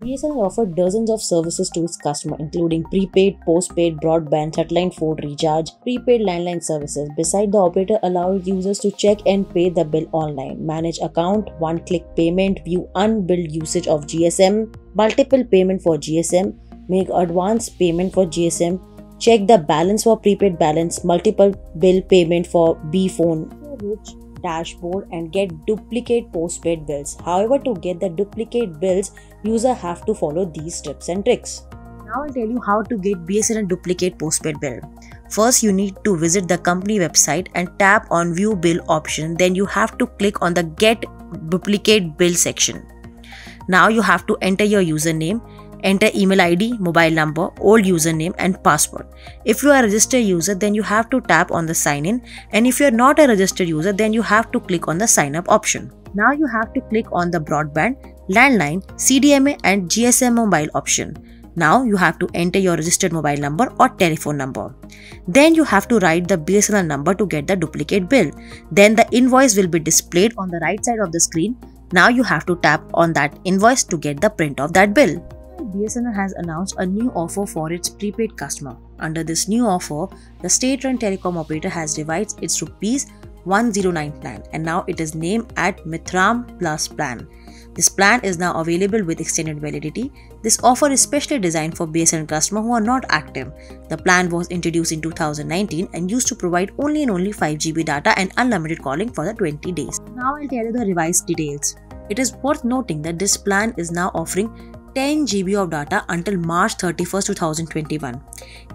BSNL offered dozens of services to its customers, including prepaid, postpaid, broadband, satellite phone recharge, prepaid landline services. Besides, the operator allowed users to check and pay the bill online, manage account, one-click payment, view unbilled usage of GSM, multiple payment for GSM, make advance payment for GSM, check the balance for prepaid balance, multiple bill payment for B phone, rich dashboard, and get duplicate postpaid bills. However, to get the duplicate bills, user have to follow these tips and tricks. Now I'll tell you how to get BSNL duplicate postpaid bill. First, you need to visit the company website and tap on view bill option. Then you have to click on the get duplicate bill section. Now you have to enter your username, enter email ID, mobile number, old username and password. If you are a registered user, then you have to tap on the sign in, and if you are not a registered user, then you have to click on the sign up option. Now you have to click on the broadband, landline, CDMA and GSM mobile option. Now you have to enter your registered mobile number or telephone number. Then you have to write the BSNL number to get the duplicate bill. Then the invoice will be displayed on the right side of the screen. Now you have to tap on that invoice to get the print of that bill. BSNL has announced a new offer for its prepaid customer. Under this new offer, the state-run telecom operator has revised its ₹109 plan, and now it is named at Mithram Plus plan. This plan is now available with extended validity. This offer is specially designed for BSNL customers who are not active. The plan was introduced in 2019 and used to provide only 5 GB data and unlimited calling for the 20 days. Now I'll tell you the revised details. It is worth noting that this plan is now offering 10 GB of data until March 31st, 2021.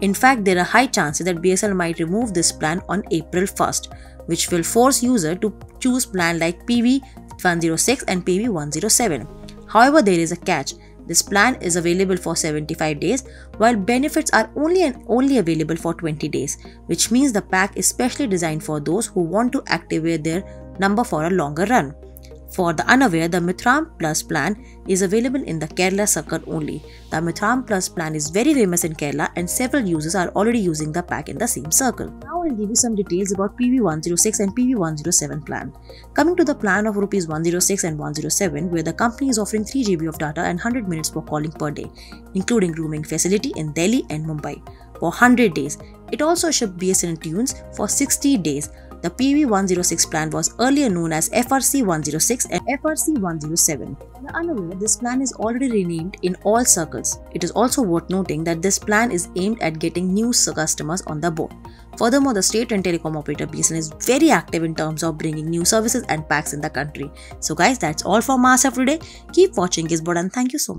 In fact, there are high chances that BSNL might remove this plan on April 1st, which will force users to choose plans like PV106 and PV107. However, there is a catch. This plan is available for 75 days, while benefits are only available for 20 days, which means the pack is specially designed for those who want to activate their number for a longer run. For the unaware, the Mithram Plus plan is available in the Kerala circle only. The Mithram Plus plan is very famous in Kerala and several users are already using the pack in the same circle. Now I'll give you some details about PV106 and PV107 plan. Coming to the plan of ₹106 and 107, where the company is offering 3 GB of data and 100 minutes for calling per day, including roaming facility in Delhi and Mumbai for 100 days. It also shipped BSNL tunes for 60 days. The PV106 plan was earlier known as FRC106 and FRC107. The unaware, this plan is already renamed in all circles. It is also worth noting that this plan is aimed at getting new customers on the board. Furthermore, the state and telecom operator BSNL is very active in terms of bringing new services and packs in the country. So guys, that's all from us for today. Keep watching Gizboard and thank you so much.